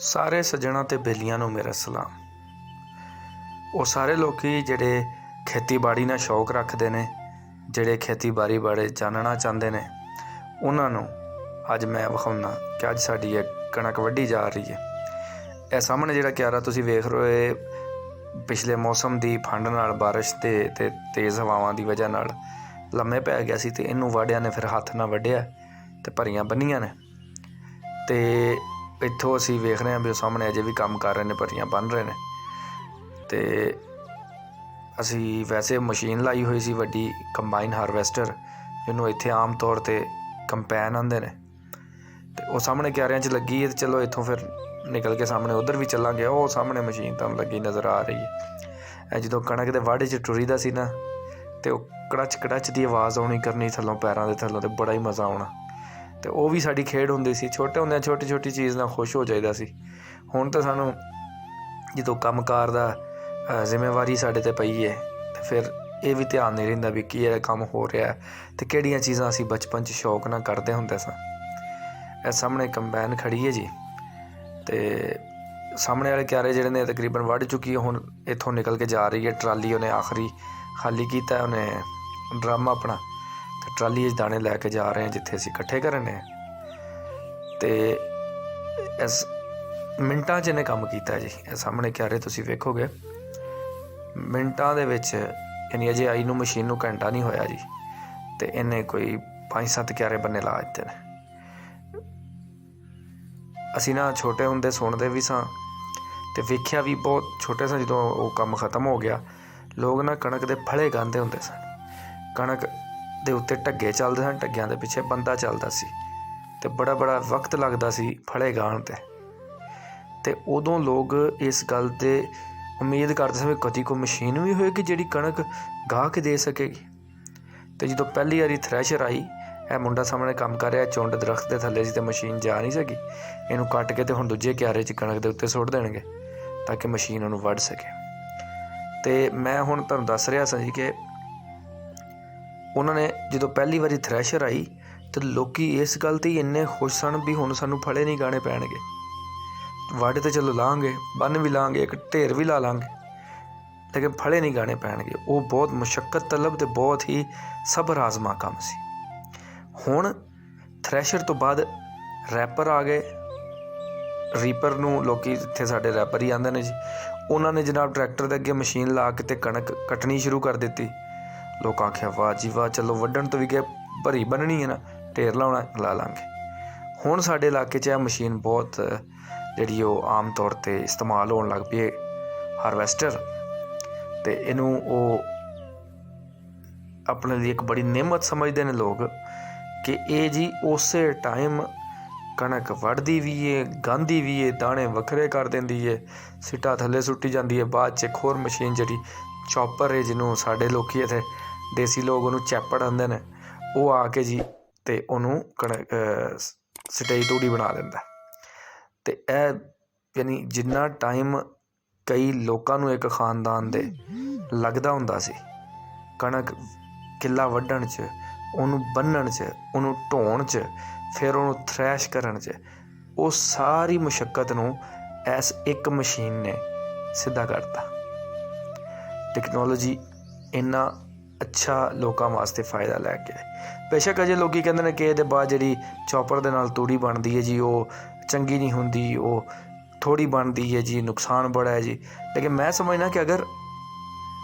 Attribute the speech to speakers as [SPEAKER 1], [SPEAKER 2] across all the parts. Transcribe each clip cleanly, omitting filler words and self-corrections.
[SPEAKER 1] ਸਾਰੇ ਸੱਜਣਾਂ ਤੇ ਬੇਲੀਆਂ ਨੂੰ ਮੇਰਾ ਸਲਾਮ। ਉਹ ਸਾਰੇ ਲੋਕ ਜਿਹੜੇ ਖੇਤੀਬਾੜੀ ਨਾਲ ਸ਼ੌਕ ਰੱਖਦੇ ਨੇ, ਜਿਹੜੇ ਖੇਤੀਬਾੜੀ ਬਾਰੇ ਜਾਣਨਾ ਚਾਹੁੰਦੇ ਨੇ, ਉਹਨਾਂ ਨੂੰ ਅੱਜ ਮੈਂ ਵਿਖਾਉਣਾ ਕਿ ਅੱਜ ਸਾਡੀ ਇਹ ਕਣਕ ਵੱਢੀ ਜਾ ਰਹੀ ਹੈ। ਇਹ ਸਾਹਮਣੇ ਜਿਹੜਾ ਕਿਆਰਾ ਤੁਸੀਂ ਵੇਖ ਰਹੇ ਹੋ, ਇਹ ਪਿਛਲੇ ਮੌਸਮ ਦੀ ਫੰਡ ਨਾਲ, ਬਾਰਿਸ਼ ਤੇ ਤੇਜ਼ ਹਵਾਵਾਂ ਦੀ ਵਜ੍ਹਾ ਨਾਲ ਲੰਮੇ ਪੈ ਗਿਆ ਸੀ, ਅਤੇ ਇਹਨੂੰ ਵਾਢਿਆਂ ਨੇ ਫਿਰ ਹੱਥ ਨਾਲ ਵੱਢਿਆ ਅਤੇ ਭਰੀਆਂ ਬੰਨੀਆਂ ਨੇ। ਅਤੇ ਇੱਥੋਂ ਅਸੀਂ ਵੇਖ ਰਹੇ ਹਾਂ ਵੀ ਉਹ ਸਾਹਮਣੇ ਅਜੇ ਵੀ ਕੰਮ ਕਰ ਰਹੇ ਨੇ, ਭਰੀਆਂ ਬੰਨ੍ਹ ਰਹੇ ਨੇ। ਅਤੇ ਅਸੀਂ ਵੈਸੇ ਮਸ਼ੀਨ ਲਾਈ ਹੋਈ ਸੀ ਵੱਡੀ, ਕੰਬਾਈਨ ਹਾਰਵੈਸਟਰ, ਜਿਹਨੂੰ ਇੱਥੇ ਆਮ ਤੌਰ 'ਤੇ ਕੰਪੈਨ ਆਉਂਦੇ ਨੇ, ਅਤੇ ਉਹ ਸਾਹਮਣੇ ਕਿਆਰਿਆਂ 'ਚ ਲੱਗੀ ਹੈ। ਅਤੇ ਚਲੋ ਇੱਥੋਂ ਫਿਰ ਨਿਕਲ ਕੇ ਸਾਹਮਣੇ ਉੱਧਰ ਵੀ ਚੱਲਾਂਗੇ। ਉਹ ਸਾਹਮਣੇ ਮਸ਼ੀਨ ਤੁਹਾਨੂੰ ਲੱਗੀ ਨਜ਼ਰ ਆ ਰਹੀ ਹੈ। ਇਹ ਜਦੋਂ ਕਣਕ ਦੇ ਵਾਢੇ 'ਚ ਟੁਰੀਦਾ ਸੀ ਨਾ, ਅਤੇ ਉਹ ਕੜਚ ਕੜਚ ਦੀ ਆਵਾਜ਼ ਆਉਣੀ ਕਰਨੀ ਥੱਲੋਂ, ਪੈਰਾਂ ਦੇ ਥੱਲੋਂ, ਅਤੇ ਬੜਾ ਹੀ ਮਜ਼ਾ ਆਉਣਾ। ਅਤੇ ਉਹ ਵੀ ਸਾਡੀ ਖੇਡ ਹੁੰਦੀ ਸੀ। ਛੋਟੇ ਹੁੰਦਿਆਂ ਛੋਟੀ ਛੋਟੀ ਚੀਜ਼ ਨਾਲ ਖੁਸ਼ ਹੋ ਜਾਈਦਾ ਸੀ। ਹੁਣ ਤਾਂ ਸਾਨੂੰ ਜਦੋਂ ਕੰਮਕਾਰ ਦਾ ਜ਼ਿੰਮੇਵਾਰੀ ਸਾਡੇ 'ਤੇ ਪਈ ਹੈ, ਅਤੇ ਫਿਰ ਇਹ ਵੀ ਧਿਆਨ ਨਹੀਂ ਰਹਿੰਦਾ ਵੀ ਕੀ ਇਹ ਕੰਮ ਹੋ ਰਿਹਾ ਅਤੇ ਕਿਹੜੀਆਂ ਚੀਜ਼ਾਂ ਅਸੀਂ ਬਚਪਨ 'ਚ ਸ਼ੌਕ ਨਾਲ ਕਰਦੇ ਹੁੰਦੇ ਸਾਂ। ਇਹ ਸਾਹਮਣੇ ਕੰਬਾਈਨ ਖੜ੍ਹੀ ਹੈ ਜੀ, ਅਤੇ ਸਾਹਮਣੇ ਵਾਲੇ ਕਿਆਰੇ ਜਿਹੜੇ ਨੇ ਤਕਰੀਬਨ ਵੱਢ ਚੁੱਕੀ ਹੈ। ਹੁਣ ਇੱਥੋਂ ਨਿਕਲ ਕੇ ਜਾ ਰਹੀ ਹੈ ਟਰਾਲੀ। ਉਹਨੇ ਆਖਰੀ ਖਾਲੀ ਕੀਤਾ, ਉਹਨੇ ਡਰਮ ਆਪਣਾ, ਅਤੇ ਟਰਾਲੀ 'ਚ ਦਾਣੇ ਲੈ ਕੇ ਜਾ ਰਹੇ ਹਾਂ ਜਿੱਥੇ ਅਸੀਂ ਇਕੱਠੇ ਕਰਨੇ। ਅਤੇ ਇਸ ਮਿੰਟਾਂ 'ਚ ਇਹਨੇ ਕੰਮ ਕੀਤਾ ਜੀ। ਇਹ ਸਾਹਮਣੇ ਕਿਆਰੇ ਤੁਸੀਂ ਵੇਖੋਗੇ, ਮਿੰਟਾਂ ਦੇ ਵਿੱਚ, ਯਾਨੀ ਅਜੇ ਆਈ ਨੂੰ ਮਸ਼ੀਨ ਨੂੰ ਘੰਟਾ ਨਹੀਂ ਹੋਇਆ ਜੀ, ਅਤੇ ਇਹਨੇ ਕੋਈ 5-7 ਕਿਆਰੇ ਬੰਨੇ ਲਾ ਦਿੱਤੇ ਨੇ। ਅਸੀਂ ਨਾ ਛੋਟੇ ਹੁੰਦੇ ਸੁਣਦੇ ਵੀ ਸਾਂ ਅਤੇ ਵੇਖਿਆ ਵੀ ਬਹੁਤ ਛੋਟੇ ਸਾਂ। ਜਦੋਂ ਉਹ ਕੰਮ ਖਤਮ ਹੋ ਗਿਆ, ਲੋਕ ਨਾ ਕਣਕ ਦੇ ਫਲੇ ਗਾਂਹਦੇ ਹੁੰਦੇ ਸਨ। ਕਣਕ ਦੇ ਉੱਤੇ ਢੱਗੇ ਚੱਲਦੇ ਸਨ, ਢੱਗਿਆਂ ਦੇ ਪਿੱਛੇ ਬੰਦਾ ਚੱਲਦਾ ਸੀ, ਅਤੇ ਬੜਾ ਵਕਤ ਲੱਗਦਾ ਸੀ ਫਲੇ ਗਾਹਣ 'ਤੇ। ਅਤੇ ਉਦੋਂ ਲੋਕ ਇਸ ਗੱਲ 'ਤੇ ਉਮੀਦ ਕਰਦੇ ਸਨ ਵੀ ਕਦੀ ਕੋਈ ਮਸ਼ੀਨ ਵੀ ਹੋਏਗੀ ਜਿਹੜੀ ਕਣਕ ਗਾਹ ਕੇ ਦੇ ਸਕੇਗੀ। ਅਤੇ ਜਦੋਂ ਪਹਿਲੀ ਵਾਰੀ ਥ੍ਰੈਸ਼ਰ ਆਈ, ਇਹ ਮੁੰਡਾ ਸਾਹਮਣੇ ਕੰਮ ਕਰ ਰਿਹਾ, ਝੁੰਡ ਦਰਖਤ ਦੇ ਥੱਲੇ ਸੀ ਅਤੇ ਮਸ਼ੀਨ ਜਾ ਨਹੀਂ ਸਕੀ। ਇਹਨੂੰ ਕੱਟ ਕੇ ਅਤੇ ਹੁਣ ਦੂਜੇ ਕਿਆਰੇ 'ਚ ਕਣਕ ਦੇ ਉੱਤੇ ਸੁੱਟ ਦੇਣਗੇ ਤਾਂ ਕਿ ਮਸ਼ੀਨ ਉਹਨੂੰ ਵੱਢ ਸਕੇ। ਅਤੇ ਮੈਂ ਹੁਣ ਤੁਹਾਨੂੰ ਦੱਸ ਰਿਹਾ ਸਾਂ ਜੀ ਕਿ ਉਹਨਾਂ ਨੇ ਜਦੋਂ ਪਹਿਲੀ ਵਾਰੀ ਥ੍ਰੈਸ਼ਰ ਆਈ, ਤਾਂ ਲੋਕ ਇਸ ਗੱਲ 'ਤੇ ਹੀ ਇੰਨੇ ਖੁਸ਼ ਸਨ ਵੀ ਹੁਣ ਸਾਨੂੰ ਫਲੇ ਨਹੀਂ ਗਾਣੇ ਪੈਣਗੇ। ਵੱਢ ਤਾਂ ਚਲੋ ਲਾਂਗੇ, ਬੰਨ੍ਹ ਵੀ ਲਾਂਗੇ, ਇੱਕ ਢੇਰ ਵੀ ਲਾ ਲਾਂਗੇ, ਲੇਕਿਨ ਫਲੇ ਨਹੀਂ ਗਾਣੇ ਪੈਣਗੇ। ਉਹ ਬਹੁਤ ਮੁਸ਼ੱਕਤ ਤਲਬ ਅਤੇ ਬਹੁਤ ਹੀ ਸਬਰ ਆਜ਼ਮਾ ਕੰਮ ਸੀ। ਹੁਣ ਥ੍ਰੈਸ਼ਰ ਤੋਂ ਬਾਅਦ ਰੈਪਰ ਆ ਗਏ। ਰੀਪਰ ਨੂੰ ਲੋਕ ਇੱਥੇ ਸਾਡੇ ਰੈਪਰ ਹੀ ਆਉਂਦੇ ਨੇ ਜੀ। ਉਹਨਾਂ ਨੇ ਜਨਾਬ ਟਰੈਕਟਰ ਦੇ ਅੱਗੇ ਮਸ਼ੀਨ ਲਾ ਕੇ ਅਤੇ ਕਣਕ ਕੱਟਣੀ ਸ਼ੁਰੂ ਕਰ ਦਿੱਤੀ। ਲੋਕਾਂ ਆਖਿਆ ਵਾਹ ਜੀ ਵਾਹ, ਚਲੋ ਵੱਢਣ ਤੋਂ ਵੀ ਗਏ, ਭਰੀ ਬੰਨ੍ਹਣੀ ਹੈ ਨਾ, ਢੇਰ ਲਾਉਣਾ, ਲਾ ਲਾਂਗੇ। ਹੁਣ ਸਾਡੇ ਇਲਾਕੇ 'ਚ ਇਹ ਮਸ਼ੀਨ ਬਹੁਤ ਜਿਹੜੀ ਉਹ ਆਮ ਤੌਰ 'ਤੇ ਇਸਤੇਮਾਲ ਹੋਣ ਲੱਗ ਪਈ ਹੈ, ਹਾਰਵੈਸਟਰ। ਅਤੇ ਇਹਨੂੰ ਉਹ ਆਪਣੇ ਲਈ ਇੱਕ ਬੜੀ ਨਿਅਮਤ ਸਮਝਦੇ ਨੇ ਲੋਕ ਕਿ ਇਹ ਜੀ ਉਸੇ ਟਾਈਮ ਕਣਕ ਵੱਢਦੀ ਵੀ ਹੈ, ਗਾਂਹਦੀ ਵੀ ਹੈ, ਦਾਣੇ ਵੱਖਰੇ ਕਰ ਦਿੰਦੀ ਹੈ, ਸਿੱਟਾ ਥੱਲੇ ਸੁੱਟੀ ਜਾਂਦੀ ਹੈ। ਬਾਅਦ 'ਚ ਇੱਕ ਹੋਰ ਮਸ਼ੀਨ ਜਿਹੜੀ ਚੌਪਰ ਹੈ, ਜਿਹਨੂੰ ਸਾਡੇ ਲੋਕ ਇੱਥੇ ਦੇਸੀ ਲੋਕ ਉਹਨੂੰ ਚੈਪੜ ਆਉਂਦੇ ਨੇ, ਉਹ ਆ ਕੇ ਜੀ ਅਤੇ ਉਹਨੂੰ ਕਣਕ ਸਿਟਾਈ ਤੂੜੀ ਬਣਾ ਦਿੰਦਾ। ਅਤੇ ਇਹ ਯਾਨੀ ਜਿੰਨਾ ਟਾਈਮ ਕਈ ਲੋਕਾਂ ਨੂੰ, ਇੱਕ ਖਾਨਦਾਨ ਦੇ ਲੱਗਦਾ ਹੁੰਦਾ ਸੀ ਕਣਕ ਕਿੱਲਾ ਵੱਢਣ 'ਚ, ਉਹਨੂੰ ਬੰਨ੍ਹਣ 'ਚ, ਉਹਨੂੰ ਢੋਣ 'ਚ, ਫਿਰ ਉਹਨੂੰ ਥ੍ਰੈਸ਼ ਕਰਨ 'ਚ, ਉਹ ਸਾਰੀ ਮੁਸ਼ੱਕਤ ਨੂੰ ਇਸ ਇੱਕ ਮਸ਼ੀਨ ਨੇ ਸਿੱਧਾ ਕਰਤਾ। ਟੈਕਨੋਲੋਜੀ ਇੰਨਾ ਅੱਛਾ ਲੋਕਾਂ ਵਾਸਤੇ ਫ਼ਾਇਦਾ ਲੈ ਕੇ ਆਏ। ਬੇਸ਼ੱਕ ਅਜੇ ਲੋਕ ਕਹਿੰਦੇ ਨੇ ਕਿ ਇਹਦੇ ਬਾਅਦ ਜਿਹੜੀ ਚੌਪਰ ਦੇ ਨਾਲ ਤੂੜੀ ਬਣਦੀ ਹੈ ਜੀ, ਉਹ ਚੰਗੀ ਨਹੀਂ ਹੁੰਦੀ, ਉਹ ਥੋੜ੍ਹੀ ਬਣਦੀ ਹੈ ਜੀ, ਨੁਕਸਾਨ ਬੜਾ ਹੈ ਜੀ। ਲੇਕਿਨ ਮੈਂ ਸਮਝਦਾ ਕਿ ਅਗਰ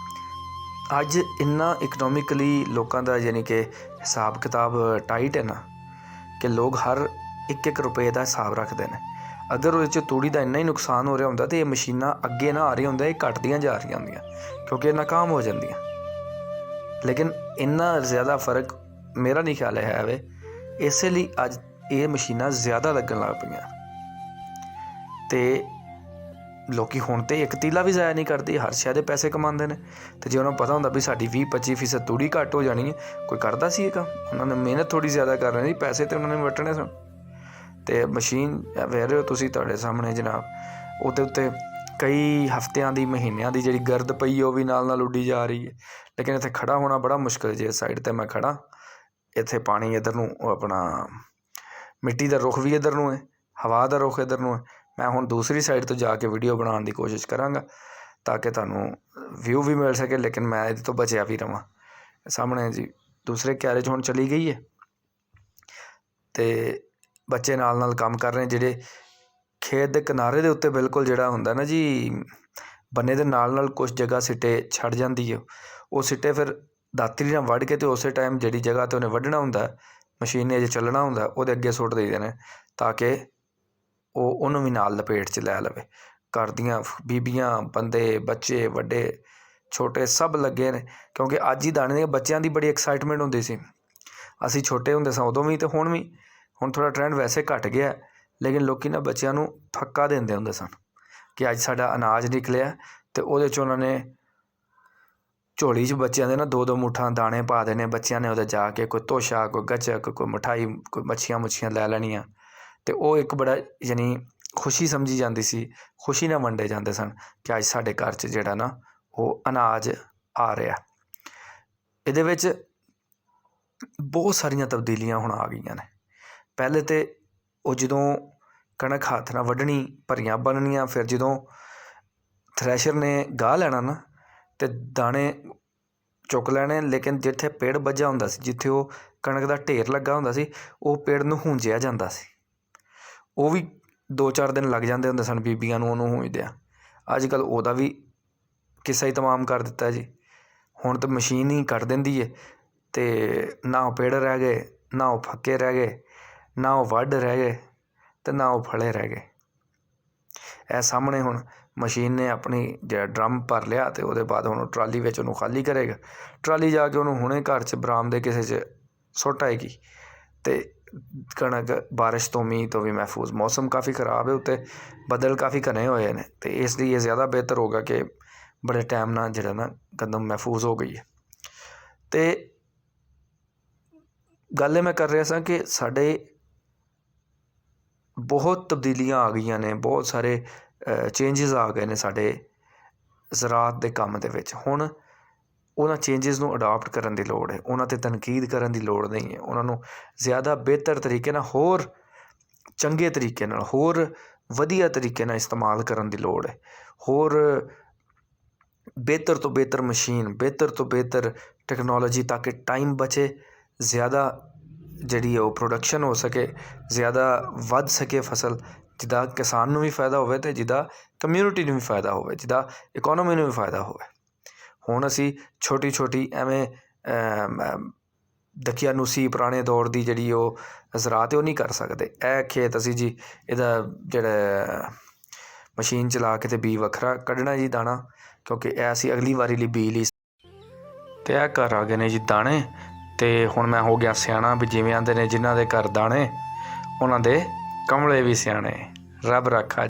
[SPEAKER 1] ਅੱਜ ਇੰਨਾ ਇਕਨੋਮਿਕਲੀ ਲੋਕਾਂ ਦਾ ਯਾਨੀ ਕਿ ਹਿਸਾਬ ਕਿਤਾਬ ਟਾਈਟ ਹੈ ਨਾ, ਕਿ ਲੋਕ ਹਰ ਇੱਕ ਰੁਪਏ ਦਾ ਹਿਸਾਬ ਰੱਖਦੇ ਨੇ। ਅਗਰ ਉਹਦੇ 'ਚ ਤੂੜੀ ਦਾ ਇੰਨਾ ਹੀ ਨੁਕਸਾਨ ਹੋ ਰਿਹਾ ਹੁੰਦਾ ਤਾਂ ਇਹ ਮਸ਼ੀਨਾਂ ਅੱਗੇ ਨਾ ਆ ਰਹੀਆਂ ਹੁੰਦਾ, ਇਹ ਘੱਟਦੀਆਂ ਜਾ ਰਹੀਆਂ ਹੁੰਦੀਆਂ, ਕਿਉਂਕਿ ਇਹ ਨਾਕਾਮ ਹੋ ਜਾਂਦੀਆਂ। ਲੇਕਿਨ ਇੰਨਾ ਜ਼ਿਆਦਾ ਫ਼ਰਕ ਮੇਰਾ ਨਹੀਂ ਖਿਆਲ ਹੈ ਵੇ, ਇਸੇ ਲਈ ਅੱਜ ਇਹ ਮਸ਼ੀਨਾਂ ਜ਼ਿਆਦਾ ਲੱਗਣ ਲੱਗ ਪਈਆਂ। ਅਤੇ ਲੋਕ ਹੁਣ ਤਾਂ ਇੱਕ ਤੀਲਾ ਵੀ ਜ਼ਾਇਆ ਨਹੀਂ ਕਰਦੇ, ਹਰ ਸ਼ੈ ਦੇ ਪੈਸੇ ਕਮਾਉਂਦੇ ਨੇ। ਅਤੇ ਜੇ ਉਹਨਾਂ ਨੂੰ ਪਤਾ ਹੁੰਦਾ ਵੀ ਸਾਡੀ 20-25% ਤੂੜੀ ਘੱਟ ਹੋ ਜਾਣੀ ਹੈ, ਕੋਈ ਕਰਦਾ ਸੀ ਇਹ ਕੰਮ? ਉਹਨਾਂ ਨੇ ਮਿਹਨਤ ਥੋੜ੍ਹੀ ਜ਼ਿਆਦਾ ਕਰ ਲੈਣੀ, ਪੈਸੇ ਤਾਂ ਉਹਨਾਂ ਨੇ ਵੱਟਣੇ ਸਨ। ਅਤੇ ਮਸ਼ੀਨ ਵੇਖ ਰਹੇ ਹੋ ਤੁਸੀਂ ਤੁਹਾਡੇ ਸਾਹਮਣੇ ਜਨਾਬ, ਉਹਦੇ ਉੱਤੇ ਕਈ ਹਫ਼ਤਿਆਂ ਦੀ, ਮਹੀਨਿਆਂ ਦੀ ਜਿਹੜੀ ਗਰਦ ਪਈ ਉਹ ਵੀ ਨਾਲ ਉੱਡੀ ਜਾ ਰਹੀ ਹੈ। ਲੇਕਿਨ ਇੱਥੇ ਖੜ੍ਹਾ ਹੋਣਾ ਬੜਾ ਮੁਸ਼ਕਿਲ। ਜੇ ਸਾਈਡ 'ਤੇ ਮੈਂ ਖੜ੍ਹਾ, ਇੱਥੇ ਪਾਣੀ ਇੱਧਰ ਨੂੰ, ਉਹ ਆਪਣਾ ਮਿੱਟੀ ਦਾ ਰੁੱਖ ਵੀ ਇੱਧਰ ਨੂੰ ਹੈ, ਹਵਾ ਦਾ ਰੁੱਖ ਇੱਧਰ ਨੂੰ ਹੈ, ਮੈਂ ਹੁਣ ਦੂਸਰੀ ਸਾਈਡ ਤੋਂ ਜਾ ਕੇ ਵੀਡੀਓ ਬਣਾਉਣ ਦੀ ਕੋਸ਼ਿਸ਼ ਕਰਾਂਗਾ ਤਾਂ ਕਿ ਤੁਹਾਨੂੰ ਵਿਊ ਵੀ ਮਿਲ ਸਕੇ, ਲੇਕਿਨ ਮੈਂ ਇਹਦੇ ਤੋਂ ਬਚਿਆ ਵੀ ਰਵਾਂ। ਸਾਹਮਣੇ ਜੀ ਦੂਸਰੇ ਕਿਆਰੇ 'ਚ ਹੁਣ ਚਲੀ ਗਈ ਹੈ ਅਤੇ ਬੱਚੇ ਨਾਲ ਨਾਲ ਕੰਮ ਕਰ ਰਹੇ। ਜਿਹੜੇ ਖੇਤ ਦੇ ਕਿਨਾਰੇ ਦੇ ਉੱਤੇ ਬਿਲਕੁਲ ਜਿਹੜਾ ਹੁੰਦਾ ਨਾ ਜੀ, ਬੰਨੇ ਦੇ ਨਾਲ ਕੁਛ ਜਗ੍ਹਾ ਸਿੱਟੇ ਛੱਡ ਜਾਂਦੀ ਹੈ। ਉਹ ਸਿੱਟੇ ਫਿਰ ਦਾਤਰੀ ਨਾਲ ਵੱਢ ਕੇ ਅਤੇ ਉਸੇ ਟਾਈਮ ਜਿਹੜੀ ਜਗ੍ਹਾ 'ਤੇ ਉਹਨੇ ਵੱਢਣਾ ਹੁੰਦਾ, ਮਸ਼ੀਨ ਨੇ ਜੇ ਚੱਲਣਾ ਹੁੰਦਾ, ਉਹਦੇ ਅੱਗੇ ਸੁੱਟ ਦੇਈਦੇ ਨੇ ਤਾਂ ਕਿ ਉਹਨੂੰ ਵੀ ਨਾਲ ਲਪੇਟ 'ਚ ਲੈ ਲਵੇ। ਘਰ ਦੀਆਂ ਬੀਬੀਆਂ, ਬੰਦੇ, ਬੱਚੇ, ਵੱਡੇ ਛੋਟੇ ਸਭ ਲੱਗੇ ਨੇ, ਕਿਉਂਕਿ ਅੱਜ ਹੀ ਦਾਣੇ ਦੇ ਬੱਚਿਆਂ ਦੀ ਬੜੀ ਐਕਸਾਈਟਮੈਂਟ ਹੁੰਦੀ ਸੀ। ਅਸੀਂ ਛੋਟੇ ਹੁੰਦੇ ਸਾਂ ਉਦੋਂ ਵੀ ਅਤੇ ਹੁਣ ਵੀ। ਹੁਣ ਥੋੜ੍ਹਾ ਟਰੈਂਡ ਵੈਸੇ ਘੱਟ ਗਿਆ, ਲੇਕਿਨ ਲੋਕ ਨਾ ਬੱਚਿਆਂ ਨੂੰ ਫੱਕਾ ਦਿੰਦੇ ਹੁੰਦੇ ਸਨ ਕਿ ਅੱਜ ਸਾਡਾ ਅਨਾਜ ਨਿਕਲਿਆ ਅਤੇ ਉਹਦੇ 'ਚ ਉਹਨਾਂ ਨੇ ਝੋਲੀ 'ਚ ਬੱਚਿਆਂ ਦੇ ਨਾ 2-2 ਮੁੱਠਾਂ ਦਾਣੇ ਪਾ ਦੇਣੇ। ਬੱਚਿਆਂ ਨੇ ਉਹਦੇ ਜਾ ਕੇ ਕੋਈ ਤੋਸ਼ਾ, ਕੋਈ ਗੱਚਕ, ਕੋਈ ਮਿਠਾਈ, ਕੋਈ ਮੱਛੀਆਂ ਲੈ ਲੈਣੀਆਂ ਅਤੇ ਉਹ ਇੱਕ ਬੜਾ ਯਾਨੀ ਖੁਸ਼ੀ ਸਮਝੀ ਜਾਂਦੀ ਸੀ। ਖੁਸ਼ੀ ਨਾਲ ਵੰਡੇ ਜਾਂਦੇ ਸਨ ਕਿ ਅੱਜ ਸਾਡੇ ਘਰ 'ਚ ਜਿਹੜਾ ਨਾ ਉਹ ਅਨਾਜ ਆ ਰਿਹਾ। ਇਹਦੇ ਵਿੱਚ ਬਹੁਤ ਸਾਰੀਆਂ ਤਬਦੀਲੀਆਂ ਹੁਣ ਆ ਗਈਆਂ ਨੇ। ਪਹਿਲੇ ਤਾਂ ਉਹ ਜਦੋਂ ਕਣਕ ਹੱਥ ਨਾਲ ਵੱਢਣੀ, ਭਰੀਆਂ ਬੰਨ੍ਹਣੀਆਂ, ਫਿਰ ਜਦੋਂ ਥ੍ਰੈਸ਼ਰ ਨੇ ਗਾਹ ਲੈਣਾ ਨਾ ਅਤੇ ਦਾਣੇ ਚੁੱਕ ਲੈਣੇ, ਲੇਕਿਨ ਜਿੱਥੇ ਪੇੜ ਬੱਝਾ ਹੁੰਦਾ ਸੀ, ਜਿੱਥੇ ਉਹ ਕਣਕ ਦਾ ਢੇਰ ਲੱਗਾ ਹੁੰਦਾ ਸੀ, ਉਹ ਪੇੜ ਨੂੰ ਹੂੰਜਿਆ ਜਾਂਦਾ ਸੀ। ਉਹ ਵੀ 2-4 ਦਿਨ ਲੱਗ ਜਾਂਦੇ ਹੁੰਦੇ ਸਨ ਬੀਬੀਆਂ ਨੂੰ ਉਹਨੂੰ ਹੂੰਜਦਿਆਂ। ਅੱਜ ਕੱਲ੍ਹ ਉਹਦਾ ਵੀ ਕਿੱਸਾ ਹੀ ਤਮਾਮ ਕਰ ਦਿੱਤਾ ਜੀ। ਹੁਣ ਤਾਂ ਮਸ਼ੀਨ ਹੀ ਕੱਟ ਦਿੰਦੀ ਹੈ ਅਤੇ ਨਾ ਉਹ ਪੇੜ ਰਹਿ ਗਏ, ਨਾ ਉਹ ਫੱਕੇ ਰਹਿ ਗਏ, ਨਾ ਉਹ ਵੱਢ ਰਹਿ ਗਏ ਅਤੇ ਨਾ ਉਹ ਫਲੇ ਰਹਿ ਗਏ। ਇਹ ਸਾਹਮਣੇ ਹੁਣ ਮਸ਼ੀਨ ਨੇ ਆਪਣੀ ਜਿਹੜਾ ਡਰਮ ਭਰ ਲਿਆ ਅਤੇ ਉਹਦੇ ਬਾਅਦ ਹੁਣ ਟਰਾਲੀ ਵਿੱਚ ਉਹਨੂੰ ਖਾਲੀ ਕਰੇਗਾ। ਟਰਾਲੀ ਜਾ ਕੇ ਉਹਨੂੰ ਹੁਣੇ ਘਰ 'ਚ ਬਰਾਮਦੇ ਕਿਸੇ 'ਚ ਸੁੱਟ ਆਏਗੀ ਅਤੇ ਕਣਕ ਬਾਰਿਸ਼ ਤੋਂ, ਮੀਂਹ ਤੋਂ ਵੀ ਮਹਿਫੂਜ਼। ਮੌਸਮ ਕਾਫੀ ਖ਼ਰਾਬ ਹੈ, ਉੱਤੇ ਬੱਦਲ ਕਾਫੀ ਘਨੇ ਹੋਏ ਨੇ ਅਤੇ ਇਸ ਲਈ ਇਹ ਜ਼ਿਆਦਾ ਬਿਹਤਰ ਹੋਗਾ ਕਿ ਬੜੇ ਟਾਈਮ ਨਾਲ ਜਿਹੜਾ ਨਾ ਗੰਦਮ ਮਹਿਫੂਜ਼ ਹੋ ਗਈ ਹੈ। ਅਤੇ ਗੱਲ ਇਹ ਮੈਂ ਕਰ ਰਿਹਾ ਸਾਂ ਕਿ ਸਾਡੇ ਬਹੁਤ ਤਬਦੀਲੀਆਂ ਆ ਗਈਆਂ ਨੇ, ਬਹੁਤ ਸਾਰੇ ਚੇਂਜਿਸ ਆ ਗਏ ਨੇ ਸਾਡੇ ਜ਼ਰਾਅਤ ਦੇ ਕੰਮ ਦੇ ਵਿੱਚ। ਹੁਣ ਉਹਨਾਂ ਚੇਂਜਿਸ ਨੂੰ ਅਡਾਪਟ ਕਰਨ ਦੀ ਲੋੜ ਹੈ, ਉਹਨਾਂ 'ਤੇ ਤਨਕੀਦ ਕਰਨ ਦੀ ਲੋੜ ਨਹੀਂ ਹੈ। ਉਹਨਾਂ ਨੂੰ ਜ਼ਿਆਦਾ ਬਿਹਤਰ ਤਰੀਕੇ ਨਾਲ, ਹੋਰ ਚੰਗੇ ਤਰੀਕੇ ਨਾਲ, ਹੋਰ ਵਧੀਆ ਤਰੀਕੇ ਨਾਲ ਇਸਤੇਮਾਲ ਕਰਨ ਦੀ ਲੋੜ ਹੈ। ਹੋਰ ਬਿਹਤਰ ਤੋਂ ਬਿਹਤਰ ਮਸ਼ੀਨ, ਬਿਹਤਰ ਤੋਂ ਬਿਹਤਰ ਟੈਕਨੋਲੋਜੀ, ਤਾਂ ਕਿ ਟਾਈਮ ਬਚੇ, ਜ਼ਿਆਦਾ ਜਿਹੜੀ ਉਹ ਪ੍ਰੋਡਕਸ਼ਨ ਹੋ ਸਕੇ, ਜ਼ਿਆਦਾ ਵੱਧ ਸਕੇ ਫਸਲ, ਜਿਹਦਾ ਕਿਸਾਨ ਨੂੰ ਵੀ ਫਾਇਦਾ ਹੋਵੇ ਅਤੇ ਜਿਹਦਾ ਕਮਿਊਨਿਟੀ ਨੂੰ ਵੀ ਫਾਇਦਾ ਹੋਵੇ, ਜਿਹਦਾ ਇਕੋਨਮੀ ਨੂੰ ਵੀ ਫਾਇਦਾ ਹੋਵੇ। ਹੁਣ ਅਸੀਂ ਛੋਟੀ ਐਵੇਂ ਦਕੀਆਨੂਸੀ ਪੁਰਾਣੇ ਦੌਰ ਦੀ ਜਿਹੜੀ ਉਹ ਜ਼ਰਾਅਤ ਹੈ ਉਹ ਨਹੀਂ ਕਰ ਸਕਦੇ। ਇਹ ਖੇਤ ਅਸੀਂ ਜੀ ਇਹਦਾ ਜਿਹੜਾ ਮਸ਼ੀਨ ਚਲਾ ਕੇ ਅਤੇ ਬੀਜ ਵੱਖਰਾ ਕੱਢਣਾ ਜੀ ਦਾਣਾ, ਕਿਉਂਕਿ ਇਹ ਅਸੀਂ ਅਗਲੀ ਵਾਰੀ ਲਈ ਬੀਜ ਲਈ। ਅਤੇ ਇਹ ਘਰ ਆ ਗਏ ਨੇ ਜੀ ਦਾਣੇ, ਅਤੇ ਹੁਣ ਮੈਂ ਹੋ ਗਿਆ ਸਿਆਣਾ ਵੀ ਜਿਵੇਂ ਆਉਂਦੇ ਨੇ ਜਿਹਨਾਂ ਦੇ ਘਰ ਦਾਣੇ, ਉਹਨਾਂ ਦੇ ਕਮਲੇ ਵੀ ਸਿਆਣੇ। ਰੱਬ ਰਾਖਾ।